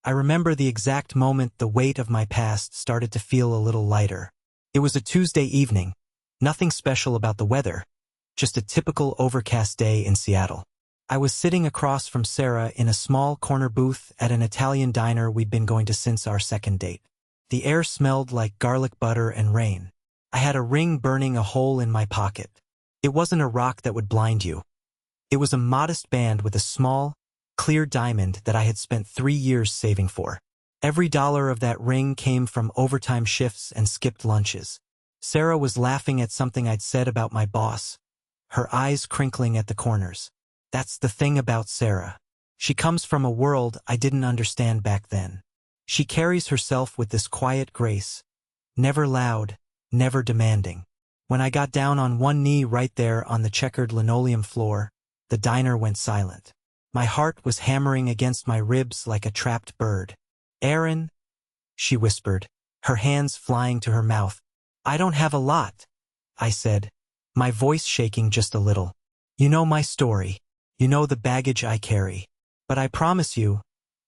I remember the exact moment the weight of my past started to feel a little lighter. It was a Tuesday evening. Nothing special about the weather, just a typical overcast day in Seattle. I was sitting across from Sarah in a small corner booth at an Italian diner we'd been going to since our second date. The air smelled like garlic butter and rain. I had a ring burning a hole in my pocket. It wasn't a rock that would blind you. It was a modest band with a small, clear diamond that I had spent 3 years saving for. Every dollar of that ring came from overtime shifts and skipped lunches. Sarah was laughing at something I'd said about my boss, her eyes crinkling at the corners. That's the thing about Sarah. She comes from a world I didn't understand back then. She carries herself with this quiet grace, never loud, never demanding. When I got down on one knee right there on the checkered linoleum floor, the diner went silent. My heart was hammering against my ribs like a trapped bird. "Aaron," she whispered, her hands flying to her mouth. "I don't have a lot," I said, my voice shaking just a little. "You know my story. You know the baggage I carry. But I promise you,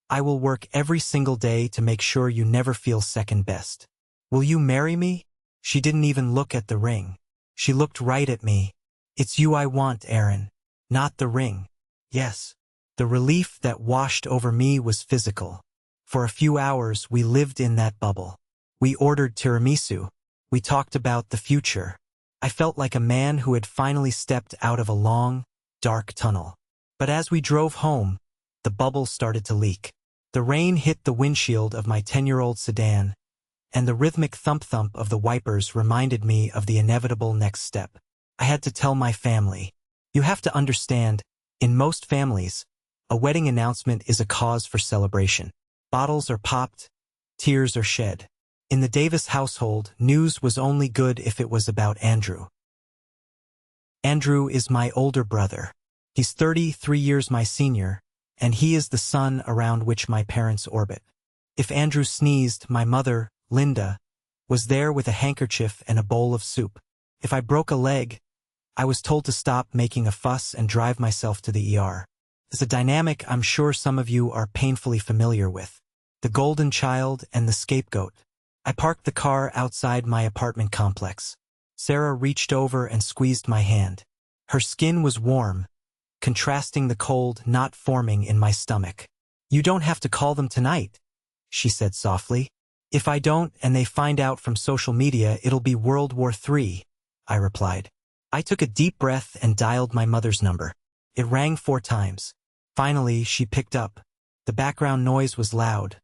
I will work every single day to make sure you never feel second best. Will you marry me?" She didn't even look at the ring. She looked right at me. "It's you I want, Aaron, not the ring." Yes. The relief that washed over me was physical. For a few hours, we lived in that bubble. We ordered tiramisu. We talked about the future. I felt like a man who had finally stepped out of a long, dark tunnel. But as we drove home, the bubble started to leak. The rain hit the windshield of my 10-year-old sedan, and the rhythmic thump-thump of the wipers reminded me of the inevitable next step. I had to tell my family. You have to understand, in most families, a wedding announcement is a cause for celebration. Bottles are popped, tears are shed. In the Davis household, news was only good if it was about Andrew. Andrew is my older brother. He's 33 years my senior, and he is the sun around which my parents orbit. If Andrew sneezed, my mother, Linda, was there with a handkerchief and a bowl of soup. If I broke a leg, I was told to stop making a fuss and drive myself to the ER. It's a dynamic I'm sure some of you are painfully familiar with. The golden child and the scapegoat. I parked the car outside my apartment complex. Sarah reached over and squeezed my hand. Her skin was warm, contrasting the cold not forming in my stomach. "You don't have to call them tonight," she said softly. "If I don't and they find out from social media, it'll be World War III, I replied. I took a deep breath and dialed my mother's number. It rang 4 times. Finally, she picked up. The background noise was loud.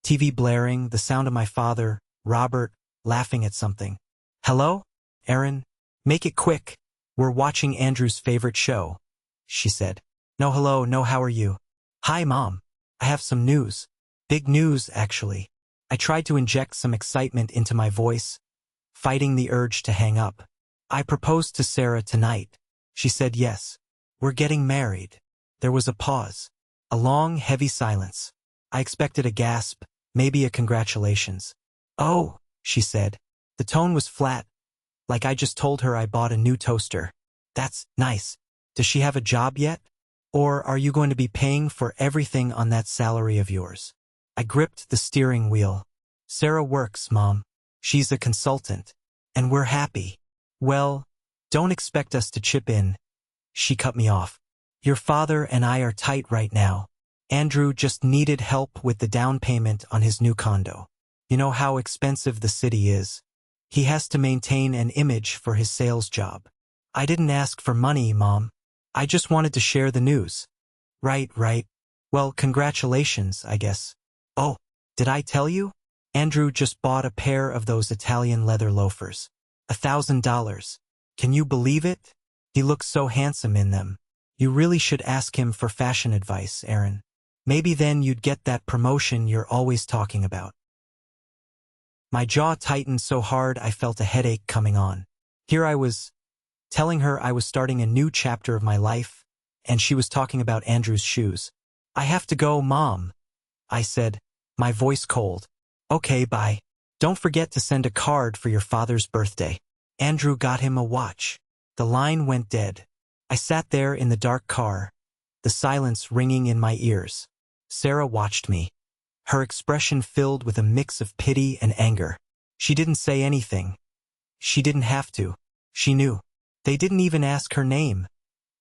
TV blaring, the sound of my father, Robert, laughing at something. "Hello? Aaron? Make it quick. We're watching Andrew's favorite show," she said. "No hello, no how are you?" "Hi, Mom. I have some news. Big news, actually." I tried to inject some excitement into my voice, fighting the urge to hang up. "I proposed to Sarah tonight." She said yes. "We're getting married." There was a pause. A long, heavy silence. I expected a gasp, maybe a congratulations. "Oh," she said. The tone was flat, like I just told her I bought a new toaster. "That's nice. Does she have a job yet? Or are you going to be paying for everything on that salary of yours?" I gripped the steering wheel. "Sarah works, Mom. She's a consultant. And we're happy." "Well, don't expect us to chip in." She cut me off. "Your father and I are tight right now. Andrew just needed help with the down payment on his new condo. You know how expensive the city is. He has to maintain an image for his sales job." "I didn't ask for money, Mom. I just wanted to share the news." Right. Well, congratulations, I guess." "Oh, did I tell you? Andrew just bought a pair of those Italian leather loafers. $1,000. Can you believe it? He looks so handsome in them. You really should ask him for fashion advice, Aaron. Maybe then you'd get that promotion you're always talking about." My jaw tightened so hard I felt a headache coming on. Here I was, telling her I was starting a new chapter of my life, and she was talking about Andrew's shoes. "I have to go, Mom," I said, my voice cold. "Okay, bye. Don't forget to send a card for your father's birthday. Andrew got him a watch." The line went dead. I sat there in the dark car, the silence ringing in my ears. Sarah watched me. her expression filled with a mix of pity and anger. She didn't say anything. She didn't have to. She knew. They didn't even ask her name,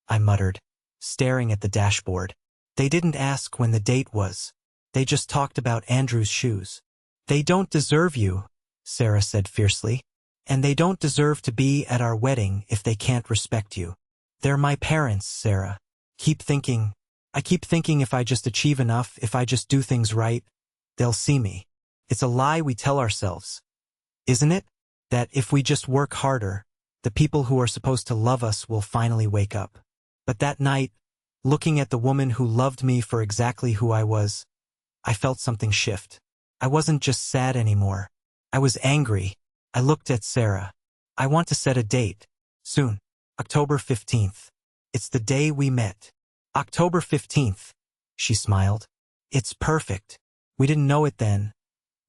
I muttered, staring at the dashboard. They didn't ask when the date was. They just talked about Andrew's shoes. They don't deserve you, Sarah said fiercely. And they don't deserve to be at our wedding if they can't respect you. They're my parents, Sarah. I keep thinking if I just achieve enough, if I just do things right, they'll see me. It's a lie we tell ourselves, isn't it? That if we just work harder, the people who are supposed to love us will finally wake up. But that night, looking at the woman who loved me for exactly who I was, I felt something shift. I wasn't just sad anymore. I was angry. I looked at Sarah. I want to set a date. Soon. October 15th. It's the day we met. October 15th. She smiled. It's perfect. We didn't know it then,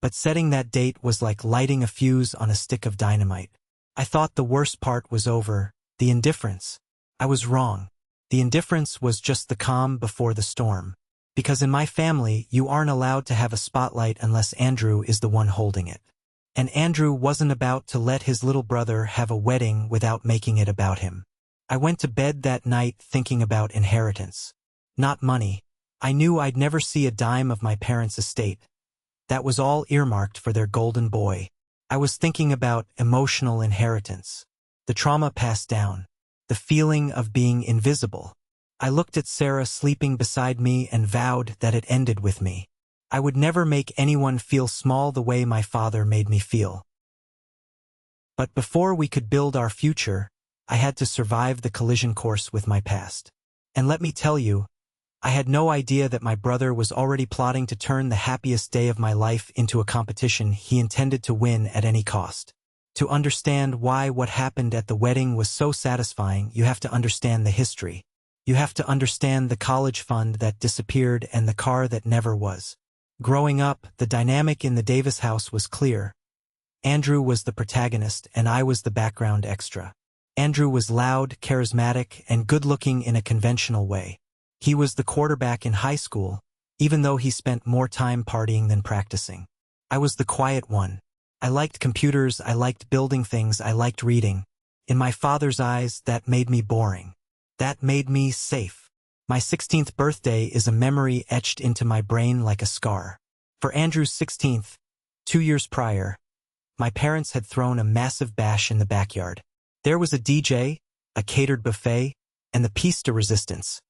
but setting that date was like lighting a fuse on a stick of dynamite. I thought the worst part was over, the indifference. I was wrong. The indifference was just the calm before the storm. Because in my family, you aren't allowed to have a spotlight unless Andrew is the one holding it. And Andrew wasn't about to let his little brother have a wedding without making it about him. I went to bed that night thinking about inheritance. Not money. I knew I'd never see a dime of my parents' estate. That was all earmarked for their golden boy. I was thinking about emotional inheritance. The trauma passed down. The feeling of being invisible. I looked at Sarah sleeping beside me and vowed that it ended with me. I would never make anyone feel small the way my father made me feel. But before we could build our future, I had to survive the collision course with my past. And let me tell you, I had no idea that my brother was already plotting to turn the happiest day of my life into a competition he intended to win at any cost. To understand why what happened at the wedding was so satisfying, you have to understand the history. You have to understand the college fund that disappeared and the car that never was. Growing up, the dynamic in the Davis house was clear. Andrew was the protagonist and I was the background extra. Andrew was loud, charismatic, and good-looking in a conventional way. He was the quarterback in high school, even though he spent more time partying than practicing. I was the quiet one. I liked computers, I liked building things, I liked reading. In my father's eyes, that made me boring. That made me safe. My 16th birthday is a memory etched into my brain like a scar. For Andrew's 16th, 2 years prior, my parents had thrown a massive bash in the backyard. There was a DJ, a catered buffet, and the piece de resistance.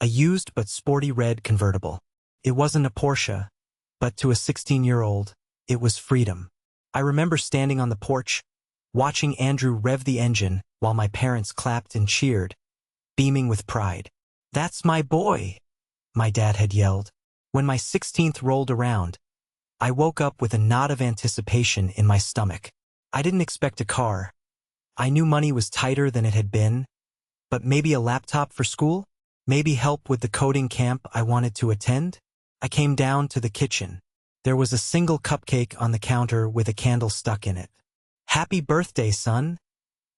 A used but sporty red convertible. It wasn't a Porsche, but to a 16-year-old, it was freedom. I remember standing on the porch, watching Andrew rev the engine while my parents clapped and cheered, beaming with pride. "That's my boy," my dad had yelled. When my 16th rolled around, I woke up with a knot of anticipation in my stomach. I didn't expect a car. I knew money was tighter than it had been, but maybe a laptop for school? Maybe help with the coding camp I wanted to attend? I came down to the kitchen. There was a single cupcake on the counter with a candle stuck in it. "Happy birthday, son,"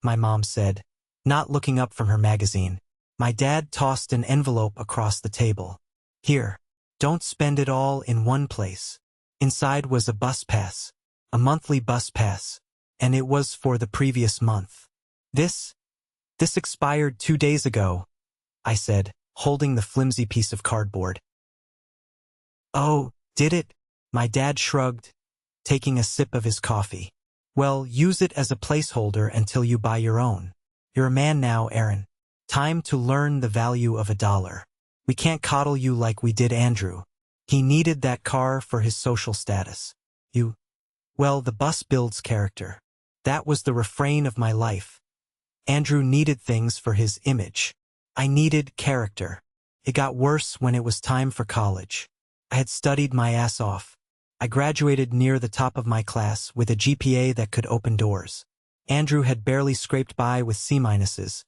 my mom said, not looking up from her magazine. My dad tossed an envelope across the table. "Here, don't spend it all in one place." Inside was a bus pass, a monthly bus pass, and it was for the previous month. This expired 2 days ago," I said, holding the flimsy piece of cardboard. "Oh, did it?" My dad shrugged, taking a sip of his coffee. "Well, use it as a placeholder until you buy your own. You're a man now, Aaron. Time to learn the value of $1. We can't coddle you like we did Andrew. He needed that car for his social status. Well, the bus builds character. That was the refrain of my life. Andrew needed things for his image. I needed character. It got worse when it was time for college. I had studied my ass off. I graduated near the top of my class with a GPA that could open doors. Andrew had barely scraped by with C-minuses,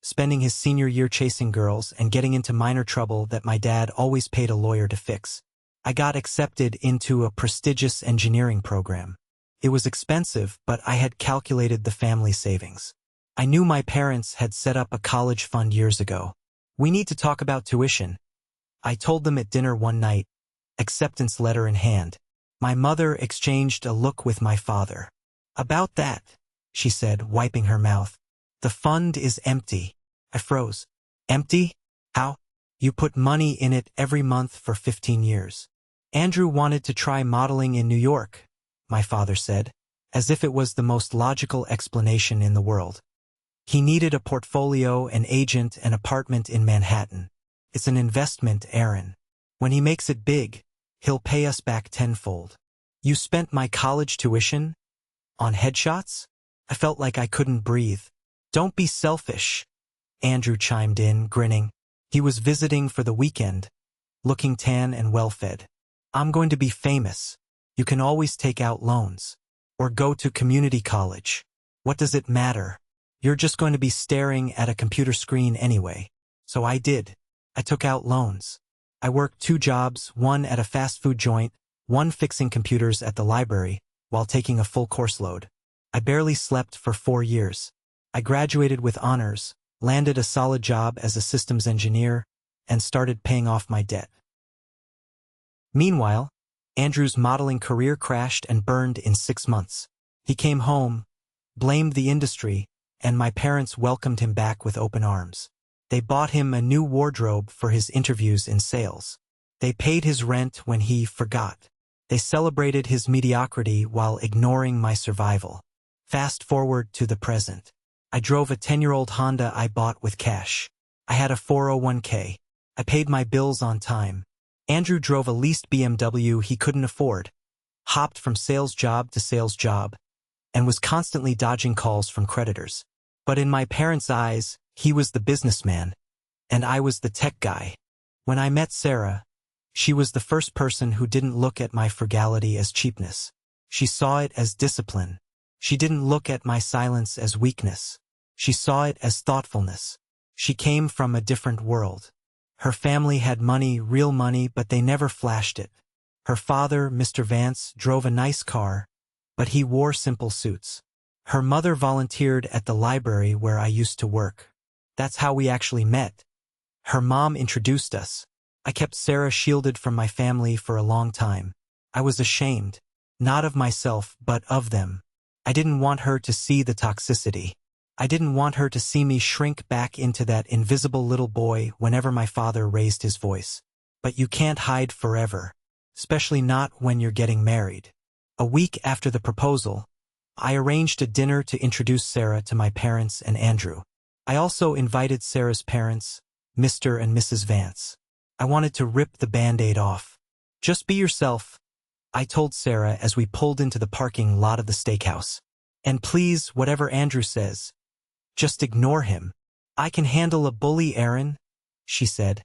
spending his senior year chasing girls and getting into minor trouble that my dad always paid a lawyer to fix. I got accepted into a prestigious engineering program. It was expensive, but I had calculated the family savings. I knew my parents had set up a college fund years ago. "We need to talk about tuition," I told them at dinner one night. acceptance letter in hand. My mother exchanged a look with my father. "About that," she said, wiping her mouth. "The fund is empty." I froze. "Empty? How?" "You put money in it every month for 15 years. Andrew wanted to try modeling in New York," my father said, as if it was the most logical explanation in the world. "He needed a portfolio, an agent, an apartment in Manhattan. It's an investment, Aaron. When he makes it big, he'll pay us back tenfold." "You spent my college tuition on headshots?" I felt like I couldn't breathe. "Don't be selfish," Andrew chimed in, grinning. He was visiting for the weekend, looking tan and well-fed. "I'm going to be famous. You can always take out loans. Or go to community college. What does it matter? You're just going to be staring at a computer screen anyway." So I did. I took out loans. I worked 2 jobs, one at a fast food joint, one fixing computers at the library, while taking a full course load. I barely slept for 4 years. I graduated with honors, landed a solid job as a systems engineer, and started paying off my debt. Meanwhile, Andrew's modeling career crashed and burned in 6 months. He came home, blamed the industry, and my parents welcomed him back with open arms. They bought him a new wardrobe for his interviews in sales. They paid his rent when he forgot. They celebrated his mediocrity while ignoring my survival. Fast forward to the present. I drove a 10-year-old Honda I bought with cash. I had a 401k. I paid my bills on time. Andrew drove a leased BMW he couldn't afford, hopped from sales job to sales job, and was constantly dodging calls from creditors. But in my parents' eyes, he was the businessman, and I was the tech guy. When I met Sarah, she was the first person who didn't look at my frugality as cheapness. She saw it as discipline. She didn't look at my silence as weakness. She saw it as thoughtfulness. She came from a different world. Her family had money, real money, but they never flashed it. Her father, Mr. Vance, drove a nice car, but he wore simple suits. Her mother volunteered at the library where I used to work. That's how we actually met. Her mom introduced us. I kept Sarah shielded from my family for a long time. I was ashamed, not of myself, but of them. I didn't want her to see the toxicity. I didn't want her to see me shrink back into that invisible little boy whenever my father raised his voice. But you can't hide forever, especially not when you're getting married. A week after the proposal, I arranged a dinner to introduce Sarah to my parents and Andrew. I also invited Sarah's parents, Mr. and Mrs. Vance. I wanted to rip the Band-Aid off. "Just be yourself," I told Sarah as we pulled into the parking lot of the steakhouse. "And please, whatever Andrew says, just ignore him." "I can handle a bully, Aaron," she said,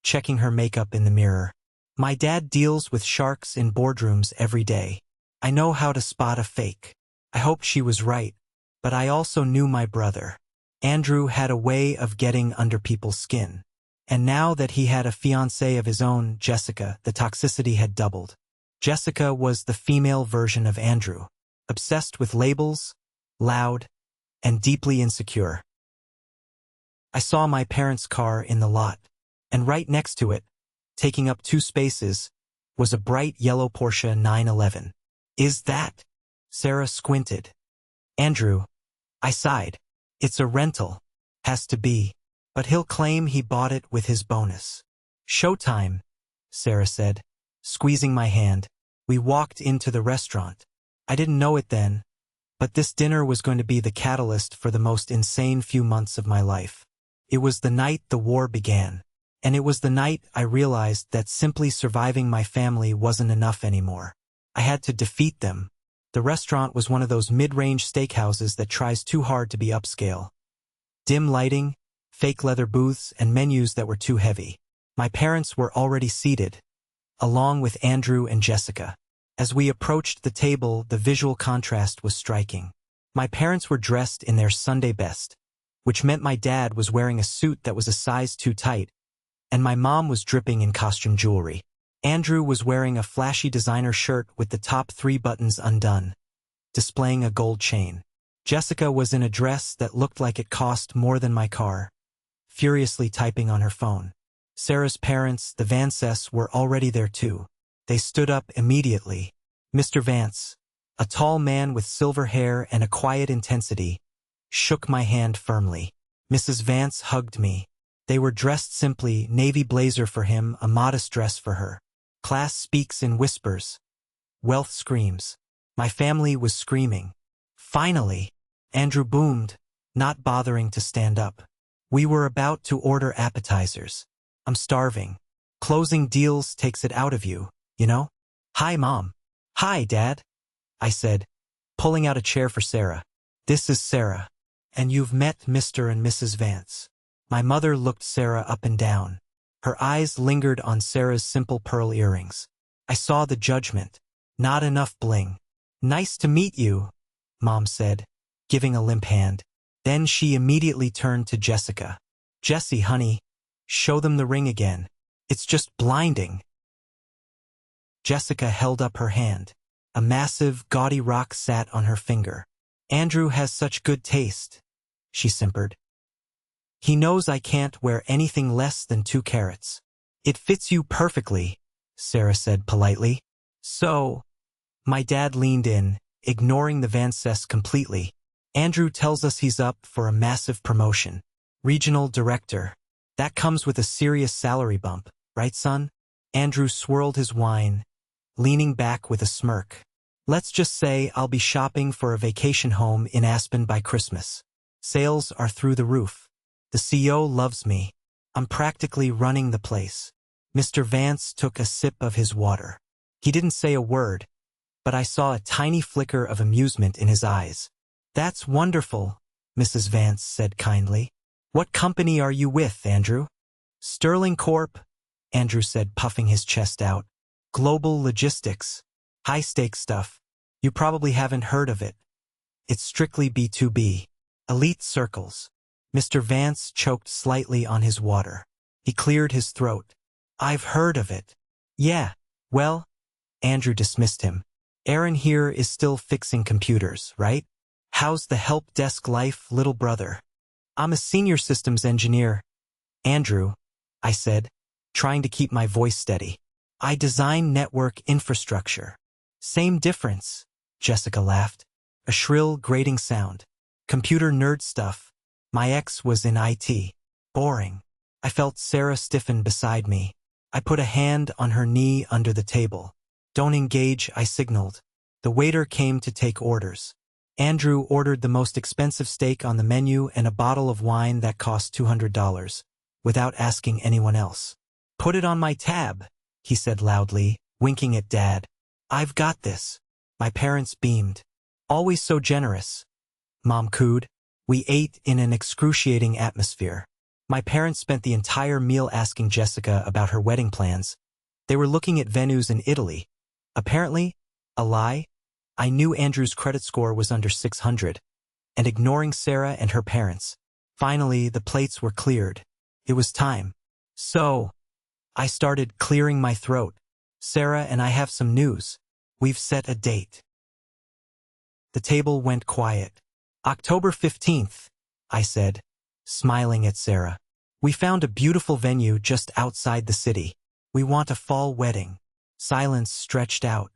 checking her makeup in the mirror. "My dad deals with sharks in boardrooms every day. I know how to spot a fake." I hoped she was right, but I also knew my brother. Andrew had a way of getting under people's skin. And now that he had a fiancée of his own, Jessica, the toxicity had doubled. Jessica was the female version of Andrew, obsessed with labels, loud, and deeply insecure. I saw my parents' car in the lot, and right next to it, taking up 2 spaces, was a bright yellow Porsche 911. "Is that?" Sarah squinted. "Andrew," I sighed. "It's a rental. Has to be. But he'll claim he bought it with his bonus." "Showtime," Sarah said, squeezing my hand. We walked into the restaurant. I didn't know it then, but this dinner was going to be the catalyst for the most insane few months of my life. It was the night the war began, and it was the night I realized that simply surviving my family wasn't enough anymore. I had to defeat them. The restaurant was one of those mid-range steakhouses that tries too hard to be upscale. Dim lighting, fake leather booths, and menus that were too heavy. My parents were already seated, along with Andrew and Jessica. As we approached the table, the visual contrast was striking. My parents were dressed in their Sunday best, which meant my dad was wearing a suit that was a size too tight, and my mom was dripping in costume jewelry. Andrew was wearing a flashy designer shirt with the top 3 buttons undone, displaying a gold chain. Jessica was in a dress that looked like it cost more than my car, furiously typing on her phone. Sarah's parents, the Vances, were already there too. They stood up immediately. Mr. Vance, a tall man with silver hair and a quiet intensity, shook my hand firmly. Mrs. Vance hugged me. They were dressed simply, navy blazer for him, a modest dress for her. Class speaks in whispers. Wealth screams. My family was screaming. Finally, Andrew boomed, not bothering to stand up. We were about to order appetizers. I'm starving. Closing deals takes it out of you, you know? Hi, Mom. Hi, Dad, I said, pulling out a chair for Sarah. This is Sarah. And you've met Mr. and Mrs. Vance. My mother looked Sarah up and down. Her eyes lingered on Sarah's simple pearl earrings. I saw the judgment. Not enough bling. Nice to meet you, Mom said, giving a limp hand. Then she immediately turned to Jessica. Jessie, honey, show them the ring again. It's just blinding. Jessica held up her hand. A massive, gaudy rock sat on her finger. Andrew has such good taste, she simpered. He knows I can't wear anything less than 2 carats. It fits you perfectly, Sarah said politely. So, my dad leaned in, ignoring the Vances completely. Andrew tells us he's up for a massive promotion. Regional director. That comes with a serious salary bump, right, son? Andrew swirled his wine, leaning back with a smirk. Let's just say I'll be shopping for a vacation home in Aspen by Christmas. Sales are through the roof. The CEO loves me. I'm practically running the place. Mr. Vance took a sip of his water. He didn't say a word, but I saw a tiny flicker of amusement in his eyes. That's wonderful, Mrs. Vance said kindly. What company are you with, Andrew? Sterling Corp, Andrew said, puffing his chest out. Global logistics. High-stakes stuff. You probably haven't heard of it. It's strictly B2B. Elite circles. Mr. Vance choked slightly on his water. He cleared his throat. I've heard of it. Yeah, well, Andrew dismissed him. Aaron here is still fixing computers, right? How's the help desk life, little brother? I'm a senior systems engineer. Andrew, I said, trying to keep my voice steady. I design network infrastructure. Same difference, Jessica laughed. A shrill, grating sound. Computer nerd stuff. My ex was in IT. Boring. I felt Sarah stiffen beside me. I put a hand on her knee under the table. Don't engage, I signaled. The waiter came to take orders. Andrew ordered the most expensive steak on the menu and a bottle of wine that cost $200, without asking anyone else. Put it on my tab, he said loudly, winking at Dad. I've got this. My parents beamed. Always so generous. Mom cooed. We ate in an excruciating atmosphere. My parents spent the entire meal asking Jessica about her wedding plans. They were looking at venues in Italy. Apparently, a lie. I knew Andrew's credit score was under 600, and ignoring Sarah and her parents. Finally, the plates were cleared. It was time. So, I started clearing my throat. Sarah and I have some news. We've set a date. The table went quiet. October 15th, I said, smiling at Sarah. We found a beautiful venue just outside the city. We want a fall wedding. Silence stretched out.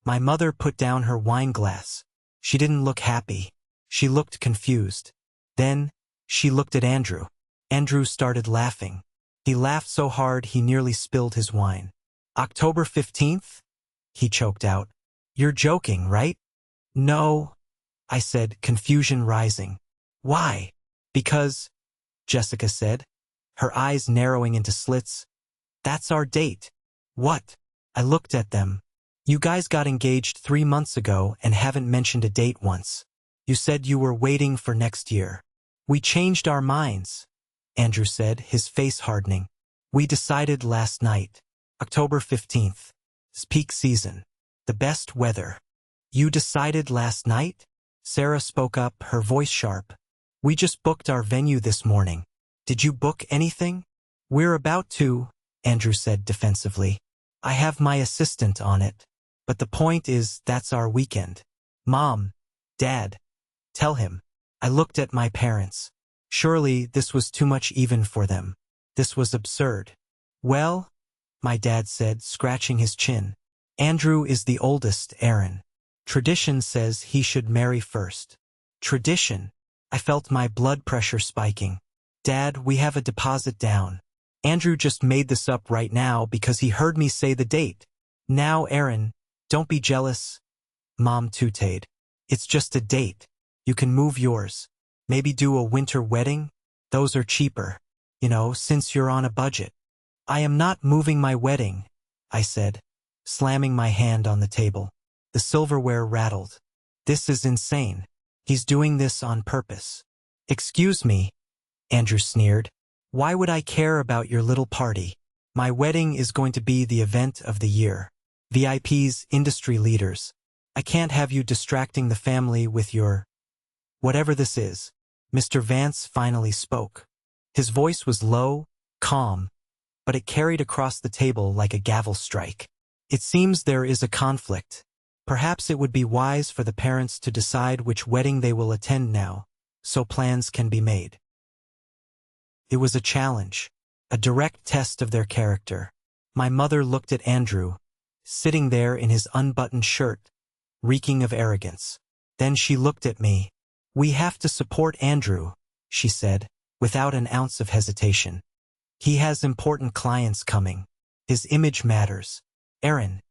My mother put down her wine glass. She didn't look happy. She looked confused. Then, she looked at Andrew. Andrew started laughing. He laughed so hard he nearly spilled his wine. October 15th? He choked out. You're joking, right? No, I said, confusion rising. Why? Because, Jessica said, her eyes narrowing into slits. That's our date. What? I looked at them. You guys got engaged 3 months ago and haven't mentioned a date once. You said you were waiting for next year. We changed our minds, Andrew said, his face hardening. We decided last night. October 15th. It's peak season. The best weather. You decided last night? Sarah spoke up, her voice sharp. We just booked our venue this morning. Did you book anything? We're about to, Andrew said defensively. I have my assistant on it. But the point is, that's our weekend. Mom, Dad, tell him. I looked at my parents. Surely this was too much even for them. This was absurd. Well, my dad said, scratching his chin. Andrew is the oldest, Aaron. Tradition says he should marry first. Tradition? I felt my blood pressure spiking. Dad, we have a deposit down. Andrew just made this up right now because he heard me say the date. Now, Aaron, don't be jealous. Mom tooted. It's just a date. You can move yours. Maybe do a winter wedding? Those are cheaper. Since you're on a budget. I am not moving my wedding, I said, slamming my hand on the table. The silverware rattled. This is insane. He's doing this on purpose. Excuse me, Andrew sneered. Why would I care about your little party? My wedding is going to be the event of the year. VIPs, industry leaders. I can't have you distracting the family with your… whatever this is. Mr. Vance finally spoke. His voice was low, calm, but it carried across the table like a gavel strike. It seems there is a conflict. Perhaps it would be wise for the parents to decide which wedding they will attend now, so plans can be made. It was a challenge, a direct test of their character. My mother looked at Andrew, sitting there in his unbuttoned shirt, reeking of arrogance. Then she looked at me. We have to support Andrew, she said, without an ounce of hesitation. He has important clients coming. His image matters. Aaron,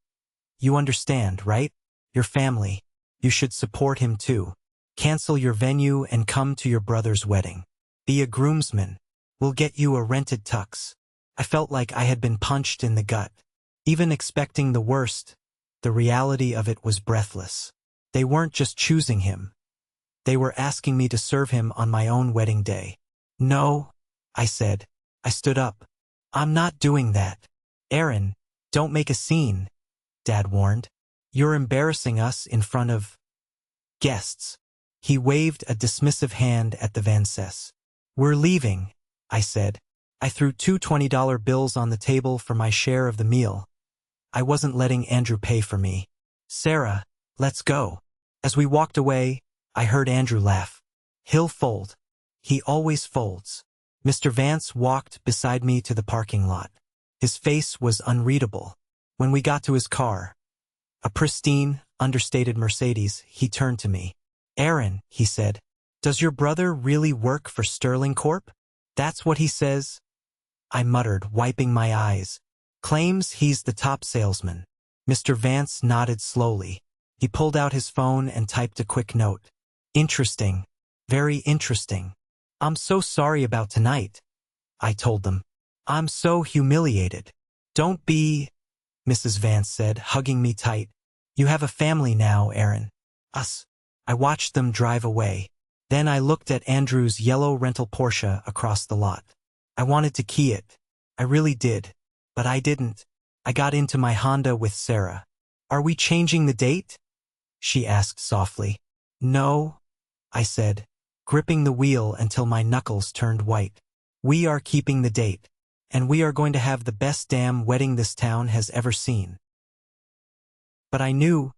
you understand, right? Your family. You should support him too. Cancel your venue and come to your brother's wedding. Be a groomsman. We'll get you a rented tux. I felt like I had been punched in the gut. Even expecting the worst, the reality of it was breathless. They weren't just choosing him. They were asking me to serve him on my own wedding day. No, I said. I stood up. I'm not doing that. Aaron, don't make a scene, Dad warned. You're embarrassing us in front of guests. He waved a dismissive hand at the Vances. We're leaving, I said. I threw two $20 bills on the table for my share of the meal. I wasn't letting Andrew pay for me. Sarah, let's go. As we walked away, I heard Andrew laugh. He'll fold. He always folds. Mr. Vance walked beside me to the parking lot. His face was unreadable. When we got to his car, a pristine, understated Mercedes, he turned to me. Aaron, he said, does your brother really work for Sterling Corp? That's what he says. I muttered, wiping my eyes. Claims he's the top salesman. Mr. Vance nodded slowly. He pulled out his phone and typed a quick note. Interesting. Very interesting. I'm so sorry about tonight, I told them. I'm so humiliated. Don't be, Mrs. Vance said, hugging me tight. You have a family now, Aaron. Us. I watched them drive away. Then I looked at Andrew's yellow rental Porsche across the lot. I wanted to key it. I really did. But I didn't. I got into my Honda with Sarah. Are we changing the date? She asked softly. No, I said, gripping the wheel until my knuckles turned white. We are keeping the date. And we are going to have the best damn wedding this town has ever seen. But I knew,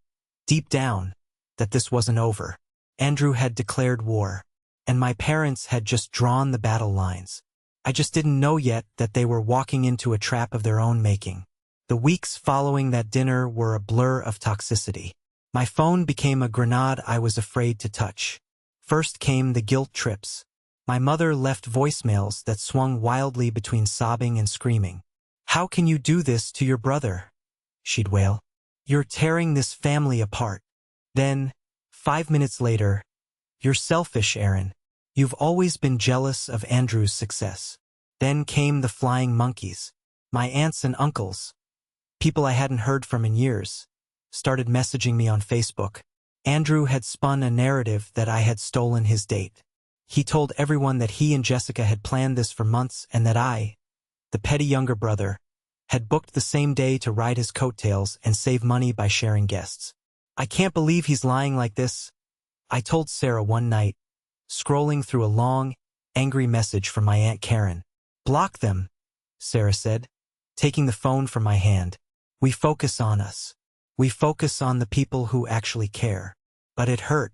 deep down, that this wasn't over. Andrew had declared war, and my parents had just drawn the battle lines. I just didn't know yet that they were walking into a trap of their own making. The weeks following that dinner were a blur of toxicity. My phone became a grenade I was afraid to touch. First came the guilt trips. My mother left voicemails that swung wildly between sobbing and screaming. How can you do this to your brother? She'd wail. You're tearing this family apart. Then, 5 minutes later, you're selfish, Aaron. You've always been jealous of Andrew's success. Then came the flying monkeys. My aunts and uncles, people I hadn't heard from in years, started messaging me on Facebook. Andrew had spun a narrative that I had stolen his date. He told everyone that he and Jessica had planned this for months and that I, the petty younger brother, had booked the same day to ride his coattails and save money by sharing guests. I can't believe he's lying like this, I told Sarah one night, scrolling through a long, angry message from my Aunt Karen. Block them, Sarah said, taking the phone from my hand. We focus on us. We focus on the people who actually care. But it hurt.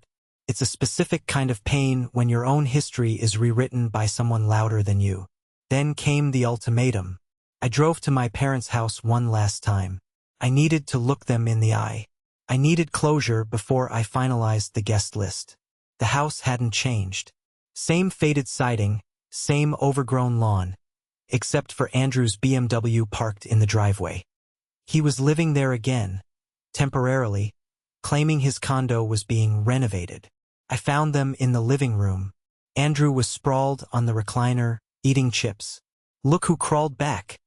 It's a specific kind of pain when your own history is rewritten by someone louder than you. Then came the ultimatum. I drove to my parents' house one last time. I needed to look them in the eye. I needed closure before I finalized the guest list. The house hadn't changed. Same faded siding, same overgrown lawn, except for Andrew's BMW parked in the driveway. He was living there again, temporarily, claiming his condo was being renovated. I found them in the living room. Andrew was sprawled on the recliner, eating chips. "Look who crawled back,"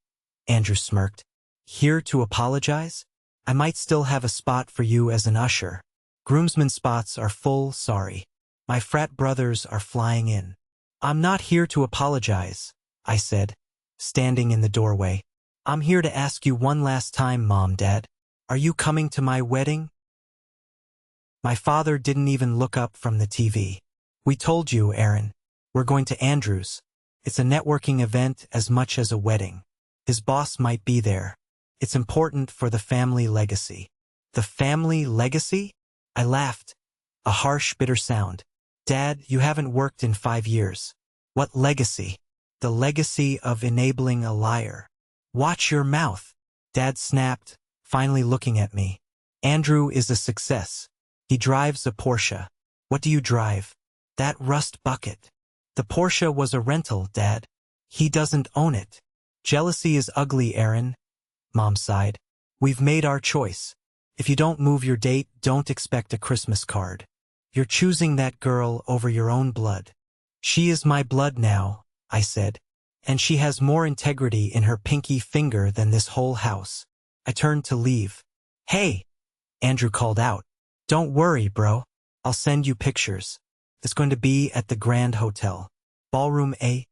Andrew smirked. "Here to apologize? I might still have a spot for you as an usher. Groomsmen spots are full, sorry. My frat brothers are flying in." "I'm not here to apologize," I said, standing in the doorway. "I'm here to ask you one last time, Mom, Dad. Are you coming to my wedding?" My father didn't even look up from the TV. "We told you, Aaron. We're going to Andrew's. It's a networking event as much as a wedding. His boss might be there. It's important for the family legacy." "The family legacy?" I laughed. A harsh, bitter sound. "Dad, you haven't worked in 5 years. What legacy?" "The legacy of enabling a liar." "Watch your mouth," Dad snapped, finally looking at me. "Andrew is a success. He drives a Porsche." "What do you drive?" "That rust bucket." "The Porsche was a rental, Dad. He doesn't own it." "Jealousy is ugly, Aaron," Mom sighed. "We've made our choice. If you don't move your date, don't expect a Christmas card. You're choosing that girl over your own blood." "She is my blood now," I said. "And she has more integrity in her pinky finger than this whole house." I turned to leave. "Hey!" Andrew called out. "Don't worry, bro. I'll send you pictures. It's going to be at the Grand Hotel. Ballroom A.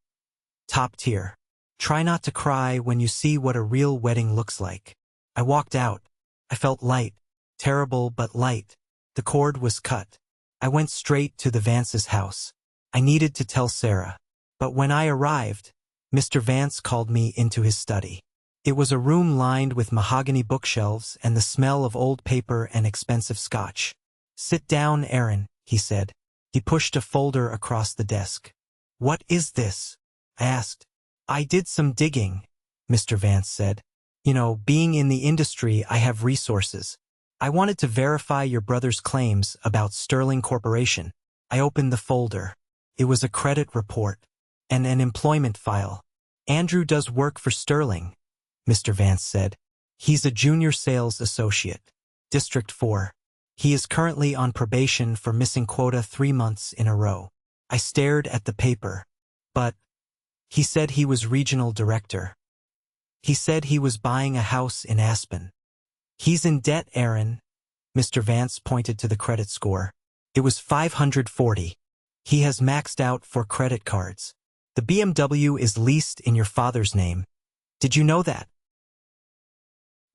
Top tier. Try not to cry when you see what a real wedding looks like." I walked out. I felt light. Terrible but light. The cord was cut. I went straight to the Vance's house. I needed to tell Sarah. But when I arrived, Mr. Vance called me into his study. It was a room lined with mahogany bookshelves and the smell of old paper and expensive scotch. "Sit down, Aaron," he said. He pushed a folder across the desk. "What is this?" I asked. "I did some digging," Mr. Vance said. "You know, being in the industry, I have resources. I wanted to verify your brother's claims about Sterling Corporation." I opened the folder. It was a credit report and an employment file. "Andrew does work for Sterling," Mr. Vance said. "He's a junior sales associate. District 4. He is currently on probation for missing quota 3 months in a row." I stared at the paper. "But he said he was regional director. He said he was buying a house in Aspen." "He's in debt, Aaron." Mr. Vance pointed to the credit score. It was 540. "He has maxed out for credit cards. The BMW is leased in your father's name. Did you know that?"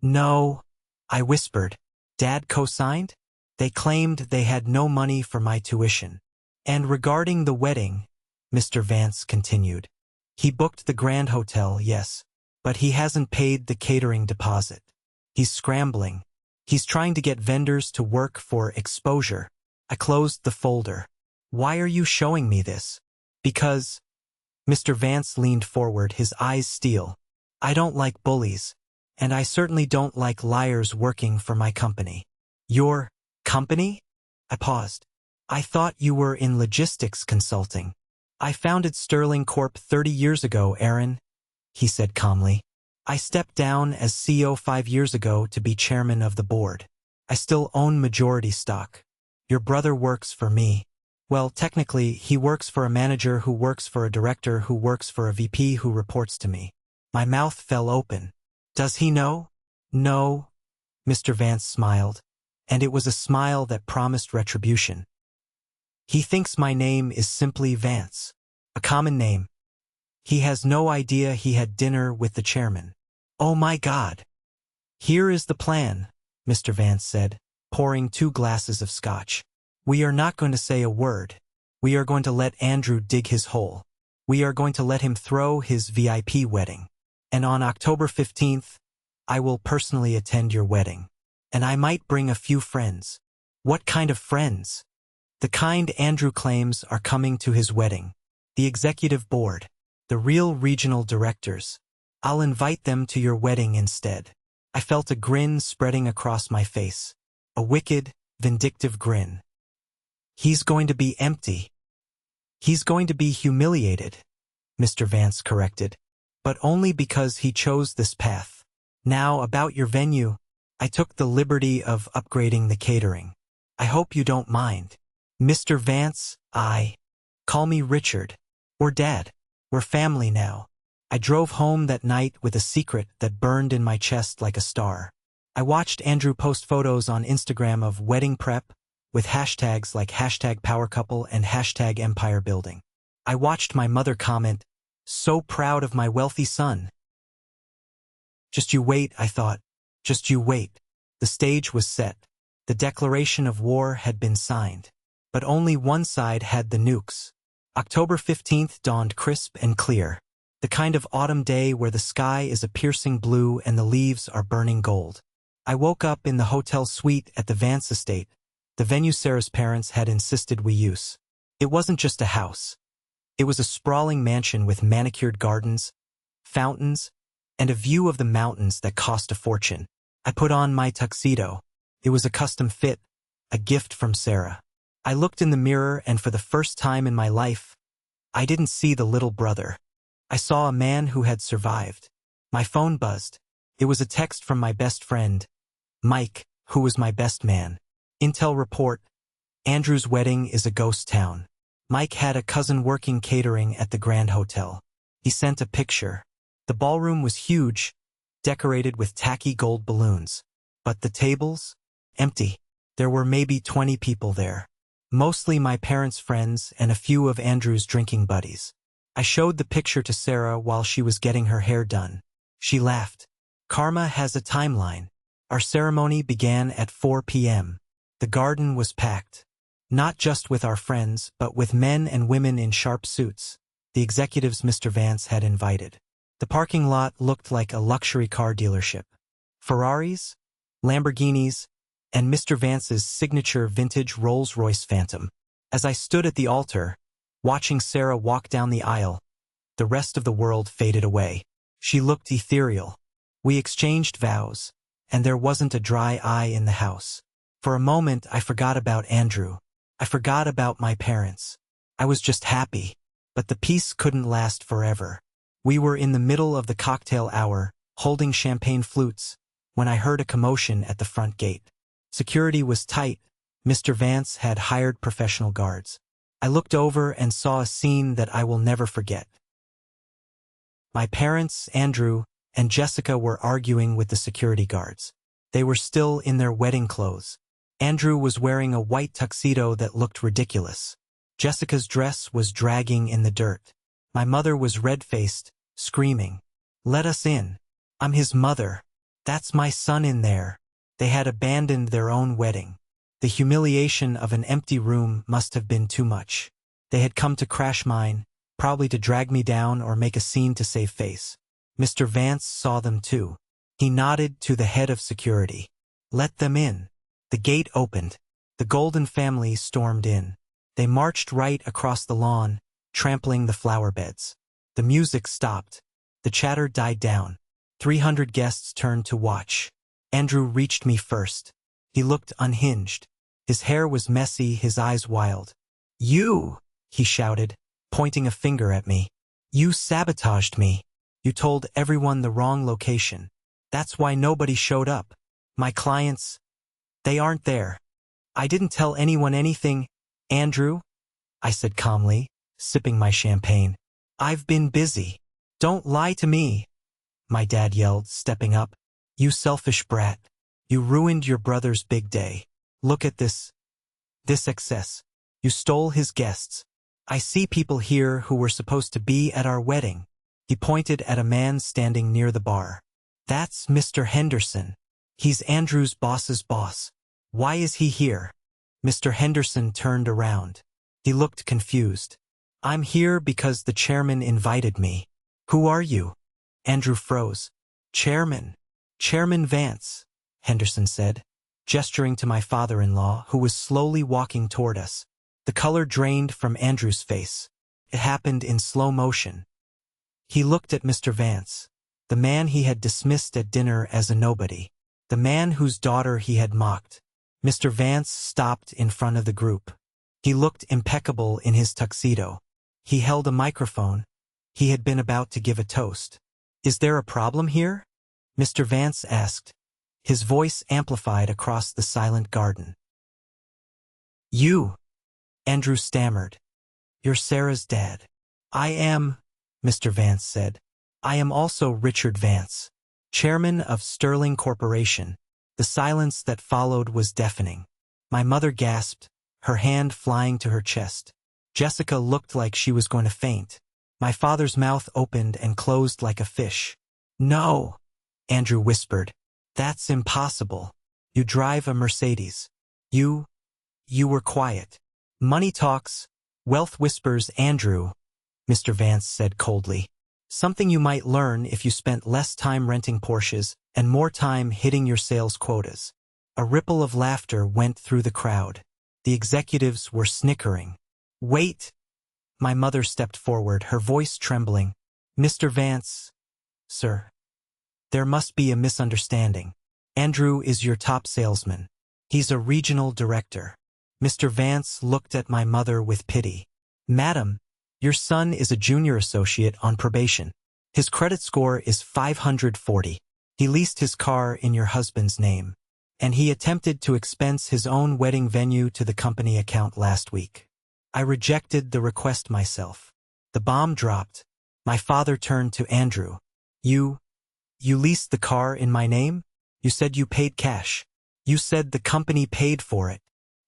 "No," I whispered. "Dad co-signed?" "They claimed they had no money for my tuition." "And regarding the wedding," Mr. Vance continued, "he booked the Grand Hotel, yes, but he hasn't paid the catering deposit. He's scrambling. He's trying to get vendors to work for exposure." I closed the folder. "Why are you showing me this?" "Because," Mr. Vance leaned forward, his eyes steel, "I don't like bullies, and I certainly don't like liars working for my company." "Your company?" I paused. "I thought you were in logistics consulting." "I founded Sterling Corp 30 years ago, Aaron," he said calmly. "I stepped down as CEO 5 years ago to be chairman of the board. I still own majority stock. Your brother works for me. Well, technically, he works for a manager who works for a director who works for a VP who reports to me." My mouth fell open. "Does he know?" "No," Mr. Vance smiled, and it was a smile that promised retribution. "He thinks my name is simply Vance, a common name. He has no idea he had dinner with the chairman." "Oh my God." "Here is the plan," Mr. Vance said, pouring 2 glasses of scotch. "We are not going to say a word. We are going to let Andrew dig his hole. We are going to let him throw his VIP wedding. And on October 15th, I will personally attend your wedding. And I might bring a few friends." "What kind of friends?" "The kind Andrew claims are coming to his wedding. The executive board. The real regional directors. I'll invite them to your wedding instead." I felt a grin spreading across my face. A wicked, vindictive grin. He's going to be empty. He's going to be humiliated, Mr. Vance corrected. But only because he chose this path. Now, about your venue, I took the liberty of upgrading the catering. I hope you don't mind. Mr. Vance, call me Richard. Or Dad. We're family now. I drove home that night with a secret that burned in my chest like a star. I watched Andrew post photos on Instagram of wedding prep, with hashtags like #PowerCouple and #EmpireBuilding. I watched my mother comment, "So proud of my wealthy son." Just you wait, I thought. Just you wait. The stage was set. The declaration of war had been signed. But only one side had the nukes. October 15th dawned crisp and clear. The kind of autumn day where the sky is a piercing blue and the leaves are burning gold. I woke up in the hotel suite at the Vance estate, the venue Sarah's parents had insisted we use. It wasn't just a house. It was a sprawling mansion with manicured gardens, fountains, and a view of the mountains that cost a fortune. I put on my tuxedo. It was a custom fit, a gift from Sarah. I looked in the mirror and for the first time in my life, I didn't see the little brother. I saw a man who had survived. My phone buzzed. It was a text from my best friend, Mike, who was my best man. Intel report, Andrew's wedding is a ghost town. Mike had a cousin working catering at the Grand Hotel. He sent a picture. The ballroom was huge, decorated with tacky gold balloons. But the tables? Empty. There were maybe 20 people there. Mostly my parents' friends and a few of Andrew's drinking buddies. I showed the picture to Sarah while she was getting her hair done. She laughed. Karma has a timeline. Our ceremony began at 4 p.m. The garden was packed. Not just with our friends, but with men and women in sharp suits, the executives Mr. Vance had invited. The parking lot looked like a luxury car dealership. Ferraris, Lamborghinis, and Mr. Vance's signature vintage Rolls-Royce Phantom. As I stood at the altar, watching Sarah walk down the aisle, the rest of the world faded away. She looked ethereal. We exchanged vows, and there wasn't a dry eye in the house. For a moment, I forgot about Andrew. I forgot about my parents. I was just happy. But the peace couldn't last forever. We were in the middle of the cocktail hour, holding champagne flutes, when I heard a commotion at the front gate. Security was tight. Mr. Vance had hired professional guards. I looked over and saw a scene that I will never forget. My parents, Andrew, and Jessica were arguing with the security guards. They were still in their wedding clothes. Andrew was wearing a white tuxedo that looked ridiculous. Jessica's dress was dragging in the dirt. My mother was red-faced, screaming, "Let us in. I'm his mother. That's my son in there." They had abandoned their own wedding. The humiliation of an empty room must have been too much. They had come to crash mine, probably to drag me down or make a scene to save face. Mr. Vance saw them too. He nodded to the head of security. "Let them in." The gate opened. The Golden family stormed in. They marched right across the lawn, trampling the flower beds. The music stopped. The chatter died down. 300 guests turned to watch. Andrew reached me first. He looked unhinged. His hair was messy, his eyes wild. "You!" he shouted, pointing a finger at me. "You sabotaged me. You told everyone the wrong location. That's why nobody showed up. My clients, they aren't there." "I didn't tell anyone anything, Andrew," I said calmly, sipping my champagne. "I've been busy." "Don't lie to me," my dad yelled, stepping up. "You selfish brat. You ruined your brother's big day. Look at this excess. You stole his guests. I see people here who were supposed to be at our wedding." He pointed at a man standing near the bar. "That's Mr. Henderson. He's Andrew's boss's boss. Why is he here?" Mr. Henderson turned around. He looked confused. "I'm here because the chairman invited me." "Who are you?" Andrew froze. Chairman Vance," Henderson said, gesturing to my father-in-law, who was slowly walking toward us. The color drained from Andrew's face. It happened in slow motion. He looked at Mr. Vance. The man he had dismissed at dinner as a nobody. The man whose daughter he had mocked. Mr. Vance stopped in front of the group. He looked impeccable in his tuxedo. He held a microphone. He had been about to give a toast. "Is there a problem here?" Mr. Vance asked, his voice amplified across the silent garden. "You," Andrew stammered. "You're Sarah's dad." "I am," Mr. Vance said. "I am also Richard Vance, chairman of Sterling Corporation." The silence that followed was deafening. My mother gasped, her hand flying to her chest. Jessica looked like she was going to faint. My father's mouth opened and closed like a fish. "No," Andrew whispered. "That's impossible. You drive a Mercedes. You were quiet." "Money talks, wealth whispers, Andrew," Mr. Vance said coldly. "Something you might learn if you spent less time renting Porsches and more time hitting your sales quotas." A ripple of laughter went through the crowd. The executives were snickering. "Wait!" My mother stepped forward, her voice trembling. "Mr. Vance, sir, there must be a misunderstanding. Andrew is your top salesman. He's a regional director." Mr. Vance looked at my mother with pity. "Madam, your son is a junior associate on probation. His credit score is 540. He leased his car in your husband's name. And he attempted to expense his own wedding venue to the company account last week." I rejected the request myself. The bomb dropped. My father turned to Andrew. You leased the car in my name? You said you paid cash. You said the company paid for it.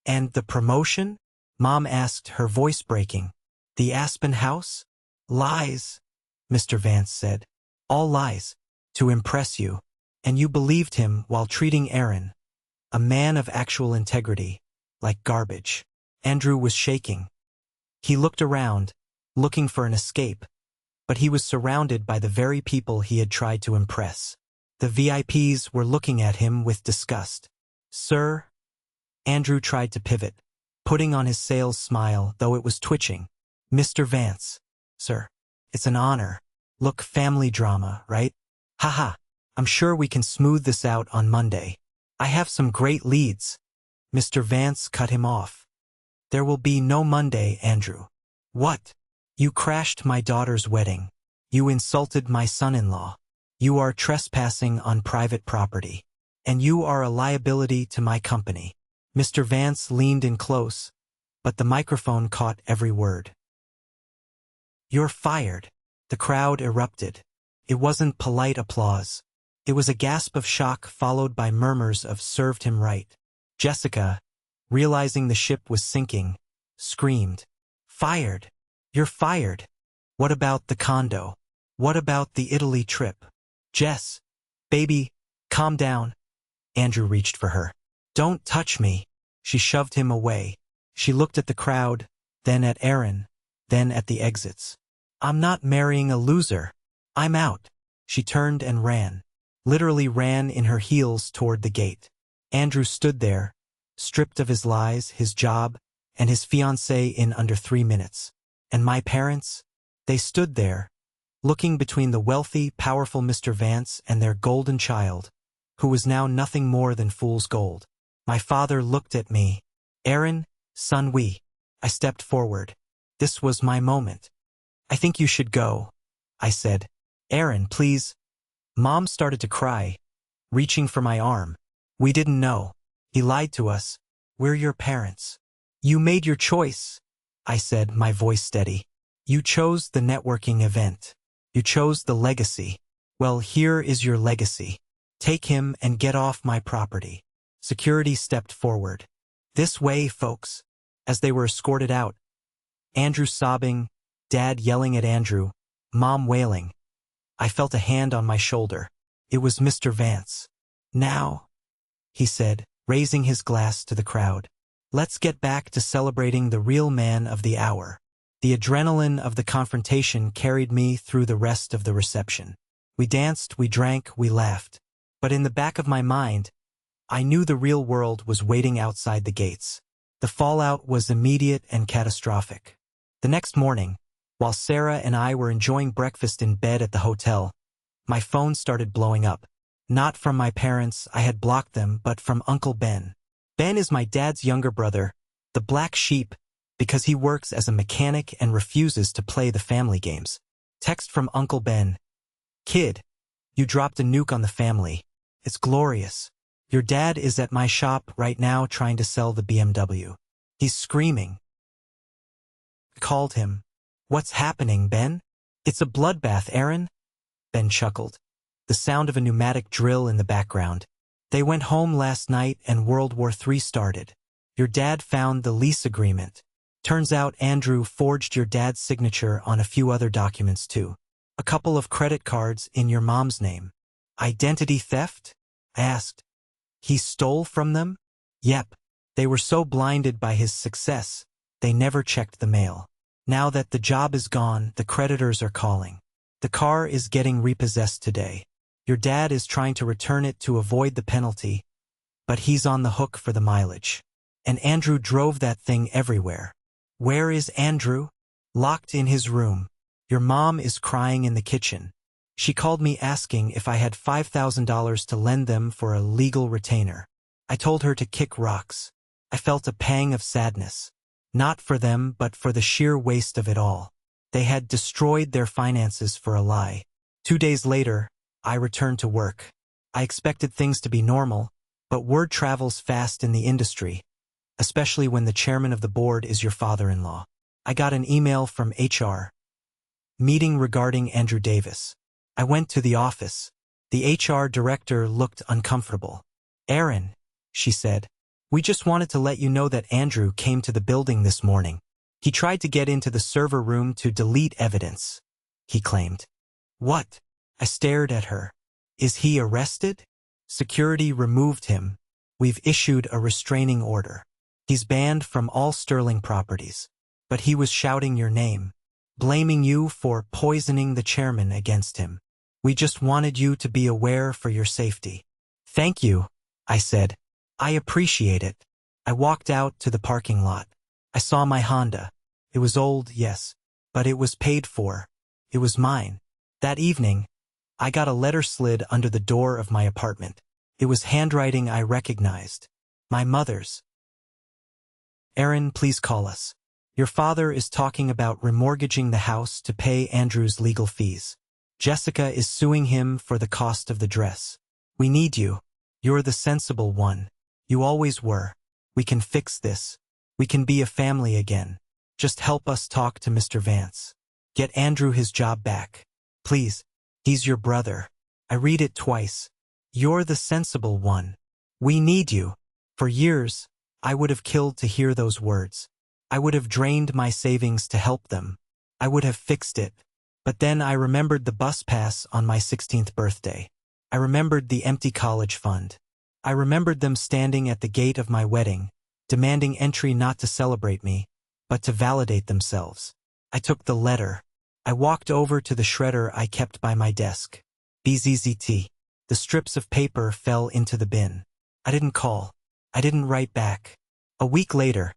And the promotion?" Mom asked, her voice breaking. "The Aspen house?" "Lies," Mr. Vance said. "All lies. To impress you. And you believed him while treating Aaron, a man of actual integrity, like garbage." Andrew was shaking. He looked around, looking for an escape, but he was surrounded by the very people he had tried to impress. The VIPs were looking at him with disgust. "Sir?" Andrew tried to pivot, putting on his sales smile, though it was twitching. "Mr. Vance, sir, it's an honor. Look, family drama, right? Haha, I'm sure we can smooth this out on Monday. I have some great leads." Mr. Vance cut him off. "There will be no Monday, Andrew." "What? You crashed my daughter's wedding. You insulted my son-in-law. You are trespassing on private property. And you are a liability to my company." Mr. Vance leaned in close, but the microphone caught every word. "You're fired." The crowd erupted. It wasn't polite applause. It was a gasp of shock followed by murmurs of "served him right." Jessica, realizing the ship was sinking, screamed, "Fired! You're fired! What about the condo? What about the Italy trip?" "Jess, baby, calm down." Andrew reached for her. "Don't touch me." She shoved him away. She looked at the crowd, then at Aaron, then at the exits. "I'm not marrying a loser. I'm out." She turned and ran, literally ran in her heels toward the gate. Andrew stood there, stripped of his lies, his job, and his fiancée in under 3 minutes. And my parents? They stood there, looking between the wealthy, powerful Mr. Vance and their golden child, who was now nothing more than fool's gold. My father looked at me. "Aaron, son, we." I stepped forward. This was my moment. "I think you should go," I said. "Aaron, please." Mom started to cry, reaching for my arm. "We didn't know. He lied to us. We're your parents." "You made your choice," I said, my voice steady. "You chose the networking event. You chose the legacy. Well, here is your legacy. Take him and get off my property." Security stepped forward. "This way, folks," as they were escorted out. Andrew sobbing, Dad yelling at Andrew, Mom wailing. I felt a hand on my shoulder. It was Mr. Vance. "Now," he said, raising his glass to the crowd, "let's get back to celebrating the real man of the hour." The adrenaline of the confrontation carried me through the rest of the reception. We danced, we drank, we laughed. But in the back of my mind, I knew the real world was waiting outside the gates. The fallout was immediate and catastrophic. The next morning, while Sarah and I were enjoying breakfast in bed at the hotel, My phone started blowing up. Not from my parents, I had blocked them, but from Uncle Ben. Ben is my dad's younger brother, the black sheep, because he works as a mechanic and refuses to play the family games. Text from Uncle Ben. Kid, you dropped a nuke on the family. It's glorious. Your dad is at my shop right now trying to sell the BMW. He's screaming. Called him. What's happening, Ben? It's a bloodbath, Aaron. Ben chuckled. The sound of a pneumatic drill in the background. They went home last night and World War III started. Your dad found the lease agreement. Turns out Andrew forged your dad's signature on a few other documents too. A couple of credit cards in your mom's name. Identity theft? I asked. He stole from them? Yep. They were so blinded by his success, they never checked the mail. Now that the job is gone, the creditors are calling. The car is getting repossessed today. Your dad is trying to return it to avoid the penalty, but he's on the hook for the mileage. And Andrew drove that thing everywhere. Where is Andrew? Locked in his room. Your mom is crying in the kitchen. She called me asking if I had $5,000 to lend them for a legal retainer. I told her to kick rocks. I felt a pang of sadness. Not for them, but for the sheer waste of it all. They had destroyed their finances for a lie. 2 days later, I returned to work. I expected things to be normal, but word travels fast in the industry, especially when the chairman of the board is your father-in-law. I got an email from HR. Meeting regarding Andrew Davis. I went to the office. The HR director looked uncomfortable. Aaron, she said, we just wanted to let you know that Andrew came to the building this morning. He tried to get into the server room to delete evidence, he claimed. What? I stared at her. Is he arrested? Security removed him. We've issued a restraining order. He's banned from all Sterling properties. But he was shouting your name, blaming you for poisoning the chairman against him. We just wanted you to be aware for your safety. Thank you, I said. I appreciate it. I walked out to the parking lot. I saw my Honda. It was old, yes, but it was paid for. It was mine. That evening, I got a letter slid under the door of my apartment. It was handwriting I recognized. My mother's. Aaron, please call us. Your father is talking about remortgaging the house to pay Andrew's legal fees. Jessica is suing him for the cost of the dress. We need you. You're the sensible one. You always were. We can fix this. We can be a family again. Just help us talk to Mr. Vance. Get Andrew his job back. Please. He's your brother. I read it twice. You're the sensible one. We need you. For years, I would have killed to hear those words. I would have drained my savings to help them. I would have fixed it. But then I remembered the bus pass on my 16th birthday. I remembered the empty college fund. I remembered them standing at the gate of my wedding, demanding entry not to celebrate me, but to validate themselves. I took the letter. I walked over to the shredder I kept by my desk. BZZT. The strips of paper fell into the bin. I didn't call. I didn't write back. A week later,